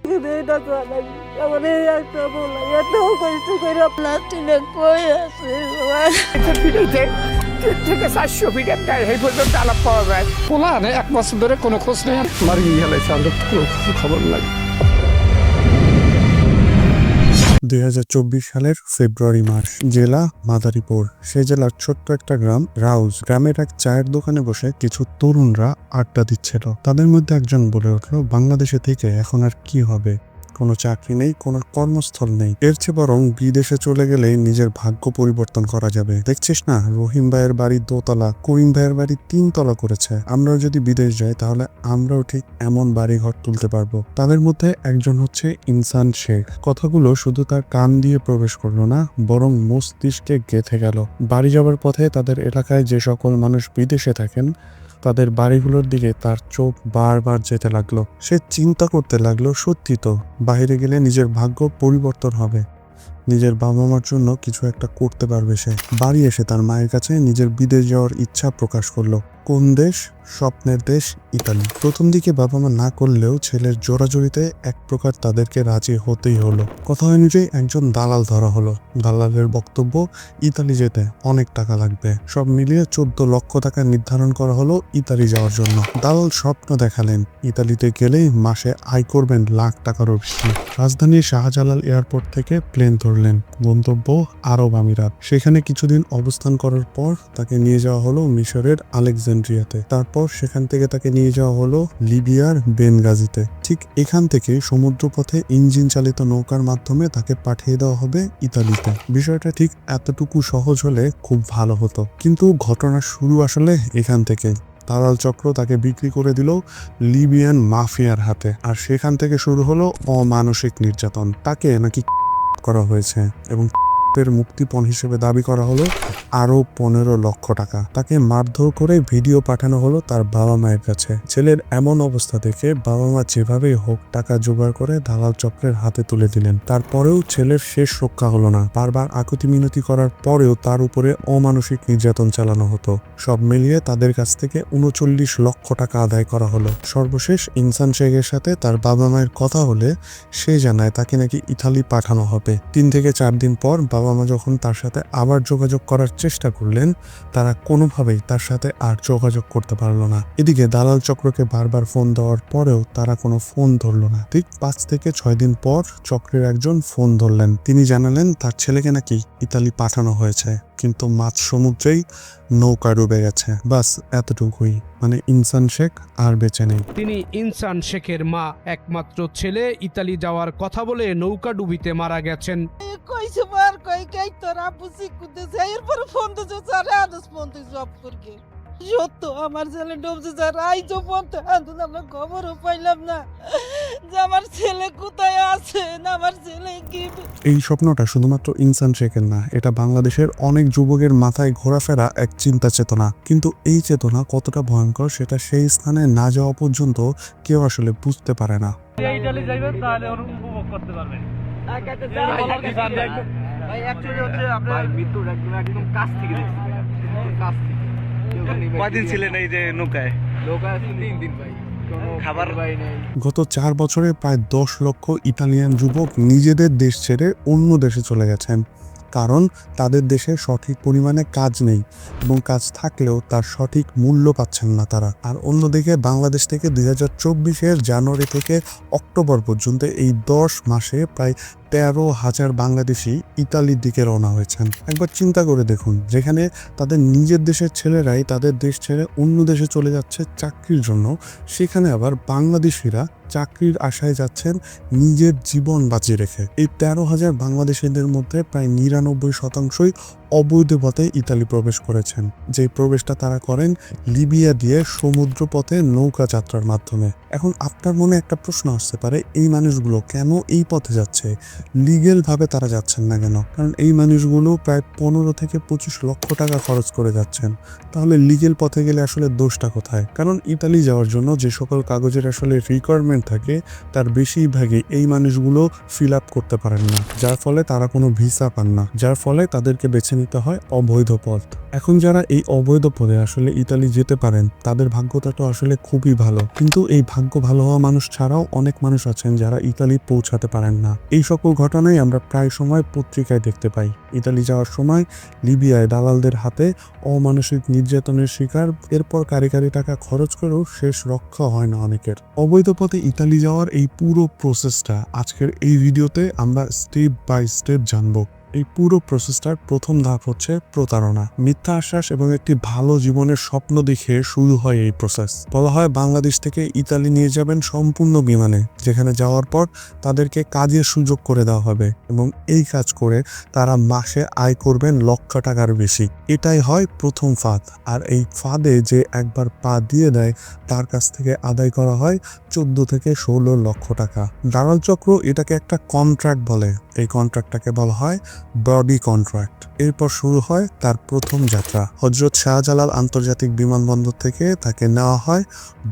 এটা চালাই আমার এই একটা বলা এত কষ্ট করে প্লাস্টিকে কই আছে ভিডিওতে 3 থেকে 400 ফিট একটা এই পর্যন্ত আলাপ পাওয়া যায়। পোলা না 1 বছর ধরে কোনো খোঁজ নেই, মারি গেলে আমরা কোনো খবর নাই। 2024 সালের ফেব্রুয়ারি মাস, জেলা মাদারীপুর। সেই জেলার ছোট্ট একটা গ্রাম রাউজ। গ্রামের এক চায়ের দোকানে বসে কিছু তরুণরা আড্ডা দিচ্ছিল। তাদের মধ্যে একজন বলে উঠল, বাংলাদেশে থেকে এখন আর কি হবে, কোনো চাকরি নেই, কোনো কর্মস্থল নেই, এর চেয়ে বরং বিদেশে চলে গেলেই নিজের ভাগ্য পরিবর্তন করা যাবে। দেখছিস না, রহিম ভাইয়ের বাড়ি 2 তলা, করিম ভাইয়ের বাড়ি 3 তলা করেছে। আমরাও যদি বিদেশ যাই তাহলে আমরাও ঠিক এমন বাড়ি ঘর তুলতে পারবো। তাদের মধ্যে একজন হচ্ছে ইনসান শেখ। কথাগুলো শুধু তার কান দিয়ে প্রবেশ করলো না, বরং মস্তিষ্কে গেঁথে গেল। বাড়ি যাবার পথে তাদের এলাকায় যে সকল মানুষ বিদেশে থাকেন তাদের বাড়িগুলোর দিকে তার চোখ বারবার যেতে লাগলো। সে চিন্তা করতে লাগলো, সত্যি তো, বাইরে গেলে নিজের ভাগ্য পরিবর্তন হবে, নিজের বাবা মার জন্য কিছু একটা করতে পারবে সে। বাড়ি এসে তার মায়ের কাছে নিজের বিদেশ যাওয়ার ইচ্ছা প্রকাশ করলো। কোন দেশ? স্বপ্নের দেশ ইতালি। প্রথম দিকে বাবা মা না করলেও ছেলের জোরাজোরিতে এক প্রকার তাদেরকে রাজি হতেই হলো। কথা অনুযায়ী একজন দালাল ধরা হলো। দালালের বক্তব্য, ইতালি যেতে অনেক টাকা লাগবে। সব মিলিয়ে 14 লক্ষ টাকা নির্ধারণ করা হলো ইতালি যাওয়ার জন্য। দালাল স্বপ্ন দেখালেন, ইতালিতে গেলেই মাসে আয় করবেন লাখ টাকারও বেশি। রাজধানীর শাহজালাল এয়ারপোর্ট থেকে প্লেন ধরলেন, গন্তব্য আরব আমিরাত। সেখানে কিছুদিন অবস্থান করার পর তাকে নিয়ে যাওয়া হলো মিশরের আলেকজান্দ্রিয়াতে। তারপর সেখান থেকে তাকে নিয়ে যাওয়া হলো লিবিয়ার বেনগাজিতে। ঠিক এখান থেকে সমুদ্রপথে ইঞ্জিন চালিত নৌকার মাধ্যমে তাকে পাঠিয়ে দেওয়া হবে ইতালিতে। বিষয়টা ঠিক এতটুকু সহজ হলে খুব ভালো হতো, কিন্তু ঘটনা শুরু আসলে এখান থেকে। দালাল চক্র তাকে বিক্রি করে দিল লিবিয়ান মাফিয়ার হাতে, আর সেখান থেকে শুরু হলো অমানসিক নির্যাতন। তাকে নাকি করা হয়েছে এবং এর মুক্তিপণ হিসেবে দাবি করা হলো আরো 15 লক্ষ টাকা। তাকে মারধর করে ভিডিও পাঠানো হলো তার বাবা মায়ের কাছে। ছেলের এমন অবস্থা দেখে বাবা মা যেভাবেই হোক টাকা জোগাড় করে দালাল চক্রের হাতে তুলে দিলেন। তারপরেও ছেলের শেষ রক্ষা হলো না। বারবার আকুতি মিনতি করার পরেও তার উপরে অমানসিক নির্যাতন চালানো হতো। সব মিলিয়ে তাদের কাছ থেকে 39 লক্ষ টাকা আদায় করা হলো। সর্বশেষ ইনসান শেখের সাথে তার বাবা মায়ের কথা হলে সে জানায় তাকে নাকি ইতালি পাঠানো হবে। 3 থেকে 4 দিন পর বাবা মা যখন তার সাথে আবার যোগাযোগ করার চেষ্টা করলেন, তারা কোনোভাবেই তার সাথে আর যোগাযোগ করতে পারলো না। এদিকে দালাল চক্রকে বারবার ফোন দেওয়ার পরেও তারা কোনো ফোন ধরলো না। ঠিক 5 থেকে 6 দিন পর চক্রের একজন ফোন ধরলেন। তিনি জানালেন তার ছেলেকে নাকি ইতালি পাঠানো হয়েছে, কিন্তু মাঝ সমুদ্রেই নৌকা ডুবে গেছে। বাস এতটুকুই, মানে ইনসান শেখ আর বেঁচে নেই। তিনি ইনসান শেখের মা, একমাত্র ছেলে ইতালি যাওয়ার কথা বলে নৌকা ডুবিতে মারা গেছেন। কইছে মার কই কই তোরা বুঝি কুদেছে এরপর ফোন দিছে সারা আদস ফোন দিছে জব করকে সত্য আমার ছেলে ডুবছে স্যার। আইজো ফোন তো আমরা খবরও পাইলাম না যে আমার ছেলে কোথায় আছে, না আমার ছেলে কি। এই স্বপ্নটা শুধুমাত্র ইনসান শেখের না, এটা বাংলাদেশের অনেক যুবকের মাথায় ঘোরাফেরা এক চিন্তা চেতনা। কিন্তু এই চেতনা কতটা ভয়ঙ্কর সেটা সেই স্থানে না যাওয়া পর্যন্ত কেউ আসলে বুঝতে পারে না। ইতালি যাইবেন তাহলে উপভোগ করতে পারবেন। ভাই অ্যাকচুয়ালি হচ্ছে আপনার মৃত্যুর একদম কাছ থেকে দেখছি, কাছ থেকে। কয়দিন ছিলেন এই যে নৌকায়? নৌকায় 3 দিন ভাই, খাবার ভাই নেই। গত 4 বছরে প্রায় 10 লক্ষ ইতালিয়ান যুবক নিজেদের দেশ ছেড়ে অন্য দেশে চলে গেছেন, কারণ তাদের দেশে সঠিক পরিমাণে কাজ নেই এবং কাজ থাকলেও তার সঠিক মূল্য পাচ্ছেন না তারা। আর অন্যদিকে বাংলাদেশ থেকে 2024-এর জানুয়ারি থেকে অক্টোবর পর্যন্ত এই 10 মাসে প্রায় 13,000 বাংলাদেশি ইতালির দিকে রওনা হয়েছেন। একবার চিন্তা করে দেখুন, যেখানে তাদের নিজের দেশের ছেলেরাই তাদের দেশ ছেড়ে অন্য দেশে চলে যাচ্ছে চাকরির জন্য, সেখানে আবার বাংলাদেশিরা চাকরির আশায় যাচ্ছেন নিজের জীবন বাঁচিয়ে রেখে। এই 13,000 বাংলাদেশিদের মধ্যে প্রায় 99% অবৈধ পথে ইতালি প্রবেশ করেছেন। যে প্রবেশটা তারা করেন লিবিয়া দিয়ে সমুদ্রপথে নৌকা যাত্রার মাধ্যমে। এখন আপনার মনে একটা প্রশ্ন আসতে পারে, এই মানুষগুলো কেন এই পথে যাচ্ছে? লিগেল ভাবে তারা যাচ্ছেন না কেন? কারণ এই মানুষগুলো প্রায় 15 থেকে 25 লক্ষ টাকা খরচ করে যাচ্ছেন। তাহলে লিগেল পথে গেলে আসলে দোষটা কোথায়? কারণ ইতালি যাওয়ার জন্য যে সকল কাগজের আসলে রিকোয়ারমেন্ট থাকে তার বেশিরভাগই এই মানুষগুলো ফিল আপ করতে পারেন না, যার ফলে তারা কোনো ভিসা পান না, যার ফলে তাদেরকে বেছে নিতে হয় অবৈধ পথ। এখন যারা এই অবৈধ পথে আসলে ইতালি যেতে পারেন তাদের ভাগ্যটা তো আসলে খুবই ভালো, কিন্তু এই ভাগ্য ভালো হওয়া মানুষ ছাড়াও অনেক মানুষ আছেন যারা ইতালি পৌঁছাতে পারেন না। এই সকল ঘটনাই আমরা প্রায় সময় পত্রিকায় দেখতে পাই। ইতালি যাওয়ার সময় লিবিয়ায় দালালদের হাতে অমানসিক নির্যাতনের শিকার, এরপর কারি টাকা খরচ করেও শেষ রক্ষা হয় না অনেকের। অবৈধ পথে ইতালি যাওয়ার এই পুরো প্রসেসটা আজকের এই ভিডিওতে আমরা স্টেপ বাই স্টেপ জানবো। এই পুরো প্রসেসটার প্রথম ধাপ হচ্ছে প্রতারণা। মিথ্যা আশ্বাস এবং একটি ভালো জীবনের স্বপ্ন দেখে শুরু হয় এই প্রসেস। বলা হয় বাংলাদেশ থেকে ইতালি নিয়ে যাবেন সম্পূর্ণ বিমানে, যেখানে যাওয়ার পর তাদেরকে কাজের সুযোগ করে দেওয়া হবে এবং এই কাজ করে তারা মাসে আয় করবেন লক্ষ টাকার বেশি। এটাই হয় প্রথম ফাঁদ। আর এই ফাঁদে যে একবার পা দিয়ে দেয় তার কাছ থেকে আদায় করা হয় 14 থেকে 16 লক্ষ টাকা। দালাল চক্র এটাকে একটা কন্ট্রাক্ট বলে। এই কন্ট্রাক্টটাকে বলা হয় বডি কন্ট্রাক্ট। এরপর শুরু হয় তার প্রথম যাত্রা। হযরত শাহজালাল আন্তর্জাতিক বিমানবন্দর থেকে তাকে নেওয়া হয়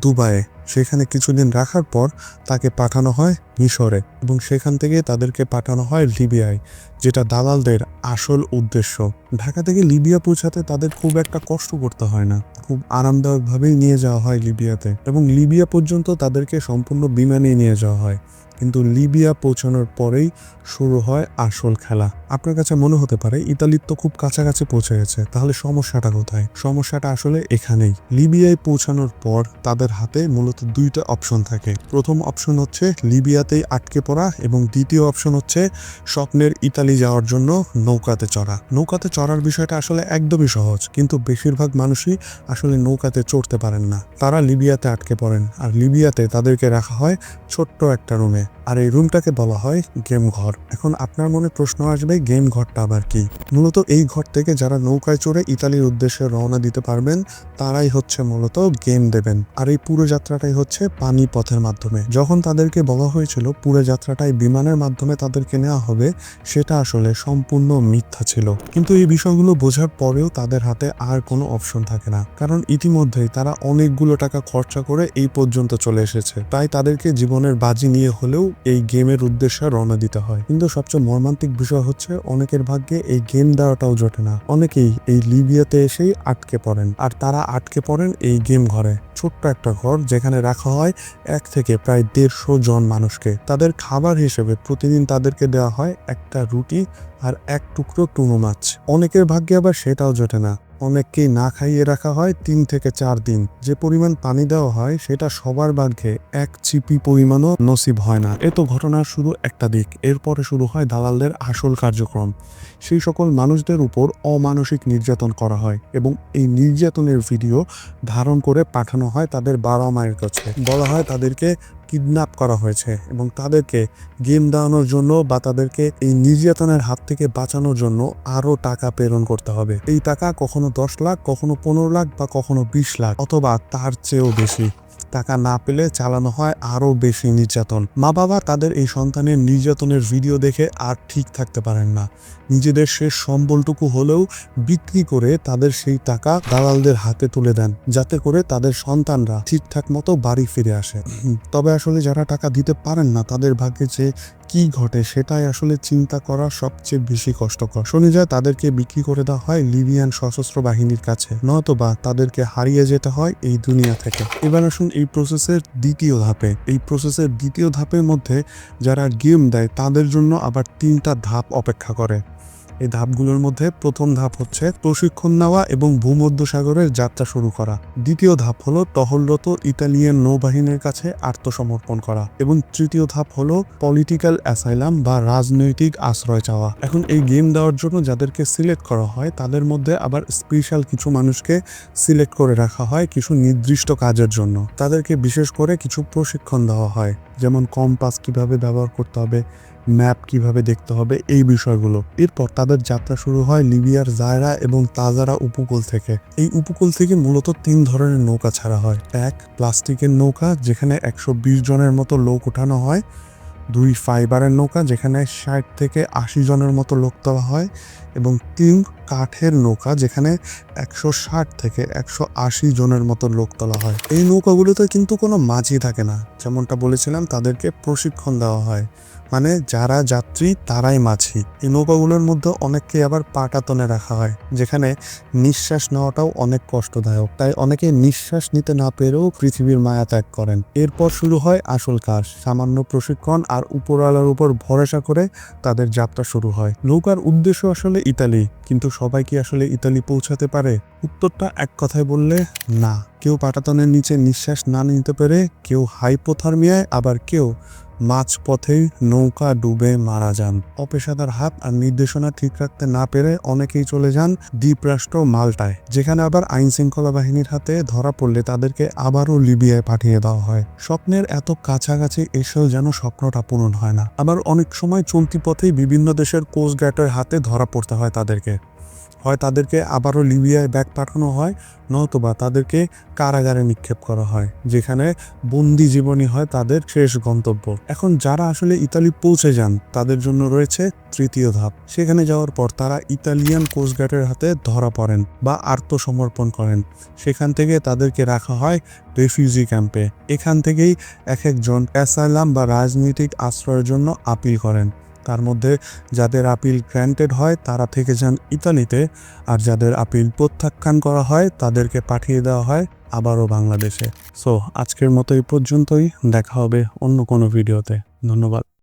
দুবাইয়ে। সেখানে কিছুদিন রাখার পর তাকে পাঠানো হয় মিশরে এবং সেখান থেকে তাদেরকে পাঠানো হয় লিবিয়ায়, যেটা দালালদের আসল উদ্দেশ্য। ঢাকা থেকে লিবিয়া পৌঁছাতে তাদের খুব একটা কষ্ট করতে হয় না, খুব আরামদায়কভাবেই নিয়ে যাওয়া হয় লিবিয়াতে এবং লিবিয়া পর্যন্ত তাদেরকে সম্পূর্ণ বিমানে নিয়ে যাওয়া হয়। কিন্তু লিবিয়া পৌঁছানোর পরেই শুরু হয় আসল খেলা। আপনার কাছে মনে হতে পারে ইতালির তো খুব কাছাকাছি পৌঁছে গেছে, তাহলে সমস্যাটা কোথায়? সমস্যাটা আসলে এখানেই। লিবিয়ায় পৌঁছানোর পর তাদের হাতে মূলত দুইটা অপশন থাকে। প্রথম অপশন হচ্ছে লিবিয়াতেই আটকে পড়া এবং দ্বিতীয় অপশন হচ্ছে স্বপ্নের ইতালি যাওয়ার জন্য নৌকাতে চড়া। নৌকাতে চড়ার বিষয়টা আসলে একদমই সহজ, কিন্তু বেশিরভাগ মানুষই আসলে নৌকাতে চড়তে পারেন না। তারা লিবিয়াতে আটকে পড়েন আর লিবিয়াতে তাদেরকে রাখা হয় ছোট্ট একটা রুমে, আর এই রুমটাকে বলা হয় গেম ঘর। এখন আপনার মনে প্রশ্ন আসবে, গেম ঘরটা আবার কি? মূলত এই ঘর থেকে যারা নৌকায় চড়ে ইতালির উদ্দেশ্যে রওনা দিতে পারবেন তারাই হচ্ছে মূলত গেম দেবেন। আর এই পুরো যাত্রাটাই হচ্ছে পানি পথের মাধ্যমে। যখন তাদেরকে বলা হয়েছিল পুরো যাত্রাটাই বিমানের মাধ্যমে তাদেরকে নেওয়া হবে, সেটা আসলে সম্পূর্ণ মিথ্যা ছিল। কিন্তু এই বিষয়গুলো বোঝার পরেও তাদের হাতে আর কোনো অপশন থাকে না, কারণ ইতিমধ্যেই তারা অনেকগুলো টাকা খরচা করে এই পর্যন্ত চলে এসেছে। তাই তাদেরকে জীবনের বাজি নিয়ে হলেও এই গেমের উদ্দেশ্যে রওনা দিতে হয়। কিন্তু সবচেয়ে মর্মান্তিক বিষয় হচ্ছে অনেকের ভাগ্যে এই গেম দেওয়াটাও জোটে না। অনেকেই এই লিবিয়াতে এসেই আটকে পড়েন, আর তারা আটকে পড়েন এই গেম ঘরে। ছোট্ট একটা ঘর যেখানে রাখা হয় 1 থেকে প্রায় 150 জন মানুষকে। তাদের খাবার হিসেবে প্রতিদিন তাদেরকে দেওয়া হয় একটা রুটি আর 1 টুকরো টুনো মাছ। অনেকের ভাগ্যে আবার সেটাও জোটে না। অনেককেই না খাইয়ে রাখা হয় 3 থেকে 4 দিন। যে পরিমাণ পানি দেওয়া হয় সেটা সবার ভাগ্যে 1 চিপি পরিমাণও নসিব হয় না। এ তো ঘটনার শুধু একটা দিক। এরপরে শুরু হয় দালালদের আসল কার্যক্রম। সেই সকল মানুষদের উপর অমানসিক নির্যাতন করা হয় এবং এই নির্যাতনের ভিডিও ধারণ করে পাঠানো হয় তাদের বাবা মায়ের কাছে। বলা হয় তাদেরকে কিডন্যাপ করা হয়েছে এবং তাদেরকে গেম দেওয়ানোর জন্য বা তাদেরকে এই নির্যাতনের হাত থেকে বাঁচানোর জন্য আরো টাকা প্রেরণ করতে হবে। এই টাকা কখনো 10 লাখ, কখনো 15 লাখ বা কখনো 20 লাখ অথবা তার চেয়েও বেশি। টাকা না পেলে চালানো হয় আরো বেশি নির্যাতন। মা বাবা তাদের এই সন্তানের নির্যাতনের ভিডিও দেখে আর ঠিক থাকতে পারেন না। নিজেদের শেষ সম্বলটুকু হলেও বিক্রি করে তাদের সেই টাকা দালালদের হাতে তুলে দেন, যাতে করে তাদের সন্তানরা ঠিকঠাক মতো বাড়ি ফিরে আসে। তবে আসলে যারা টাকা দিতে পারেন না তাদের ভাগ্যে যে কি ঘটে সেটাই আসলে চিন্তা করা সবচেয়ে বেশি কষ্টকর। শোনা যায় তাদেরকে বিক্রি করে দেওয়া হয় লিবিয়ান সশস্ত্র বাহিনীর কাছে, নয়তোবা তাদেরকে হারিয়ে যেতে হয় এই দুনিয়া থেকে। এবার আসুন এই প্রসেসের দ্বিতীয় ধাপে। এই প্রসেসের দ্বিতীয় ধাপের মধ্যে যারা গেম দেয় তাদের জন্য আবার 3টা ধাপ অপেক্ষা করে। এই ধাপগুলোর মধ্যে প্রথম ধাপ হচ্ছে প্রশিক্ষণ নেওয়া এবং ভূমধ্যসাগরের যাত্রা শুরু করা। দ্বিতীয় ধাপ হলো টহলরত ইতালিয়ান নৌবাহিনীর কাছে আত্মসমর্পণ করা এবং তৃতীয় ধাপ হলো পলিটিক্যাল অ্যাসাইলাম বা রাজনৈতিক আশ্রয় চাওয়া। এখন এই গেম দেওয়ার জন্য যাদেরকে সিলেক্ট করা হয় তাদের মধ্যে আবার স্পেশাল কিছু মানুষকে সিলেক্ট করে রাখা হয় কিছু নির্দিষ্ট কাজের জন্য। তাদেরকে বিশেষ করে কিছু প্রশিক্ষণ দেওয়া হয়, যেমন কম্পাস কিভাবে ব্যবহার করতে হবে, ম্যাপ কিভাবে দেখতে হবে, এই বিষয়গুলো। এরপর তাদের যাত্রা শুরু হয় লিবিয়ার জায়রা এবং তাজারা উপকূল থেকে। এই উপকূল থেকে মূলত 3 ধরনের নৌকা ছাড়া হয়। 1 প্লাস্টিকের নৌকা, যেখানে 120 জনের মতো লোক ওঠানো হয়। 2 ফাইবারের নৌকা যেখানে 60 থেকে 80 জনের মতো লোক তোলা হয় এবং 3 কাঠের নৌকা যেখানে 160 থেকে 180 জনের মতো লোক তোলা হয়। এই নৌকাগুলোতে কিন্তু কোনো মাঝি থাকে না, যেমনটা বলেছিলাম তাদেরকে প্রশিক্ষণ দেওয়া হয়, মানে যারা যাত্রী তারাই মাঝি। এই নৌকাগুলোর মধ্যে অনেককে আবার পাটাতনে রাখা হয়, যেখানে নিঃশ্বাস নেওয়াটাও অনেক কষ্টদায়ক, তাই অনেকে নিঃশ্বাস নিতে না পেরেও পৃথিবীর মায়া ত্যাগ করেন। এরপর শুরু হয় আসল কাজ, সামান্য প্রশিক্ষণ আর উপরওয়ালার উপর ভরসা করে তাদের যাত্রা শুরু হয়। নৌকার উদ্দেশ্য আসলে ইতালি, কিন্তু সবাই কি আসলে ইতালি পৌঁছাতে পারে? উত্তরটা এক কথায় বললে না। কেউ পাটাতনের নিচে নিঃশ্বাস না নিতে পেরে, কেউ হাইপোথার্মিয়ায়, আবার কেউ মাঝপথেই নৌকা ডুবে মারা যান। অপেশাদার হাত আর নির্দেশনা ঠিক রাখতে না পেরে অনেকেই চলে যান দ্বীপরাষ্ট্র মাল্টায়, যেখানে আবার আইন শৃঙ্খলা বাহিনীর হাতে ধরা পড়লে তাদেরকে আবারও লিবিয়ায় পাঠিয়ে দেওয়া হয়। স্বপ্নের এত কাছাকাছি এসেও যেন স্বপ্নটা পূরণ হয় না। আবার অনেক সময় চলতি পথেই বিভিন্ন দেশের কোস্টগার্ডের হাতে ধরা পড়তে হয় তাদেরকে। হয় তাদেরকে আবারও লিবিয়ায় ব্যাক পাঠানো হয়, নয়তোবা তাদেরকে কারাগারে নিক্ষেপ করা হয়, যেখানে বন্দি জীবনই হয় তাদের শেষ গন্তব্য। এখন যারা আসলে ইতালি পৌঁছে যান তাদের জন্য রয়েছে তৃতীয় ধাপ। সেখানে যাওয়ার পর তারা ইতালিয়ান কোস্টগার্ডের হাতে ধরা পড়েন বা আত্মসমর্পণ করেন। সেখান থেকে তাদেরকে রাখা হয় রেফিউজি ক্যাম্পে। এখান থেকেই এক একজন অ্যাসাইলাম বা রাজনৈতিক আশ্রয়ের জন্য আপিল করেন। তার মধ্যে যাদের আপিল গ্র্যান্টেড হয় তারা থেকে যান ইতালিতে, আর যাদের আপিল প্রত্যাখ্যান করা হয় তাদেরকে পাঠিয়ে দেওয়া হয় আবারও বাংলাদেশে। সো আজকের মতো এই পর্যন্তই, দেখা হবে অন্য কোনো ভিডিওতে। ধন্যবাদ।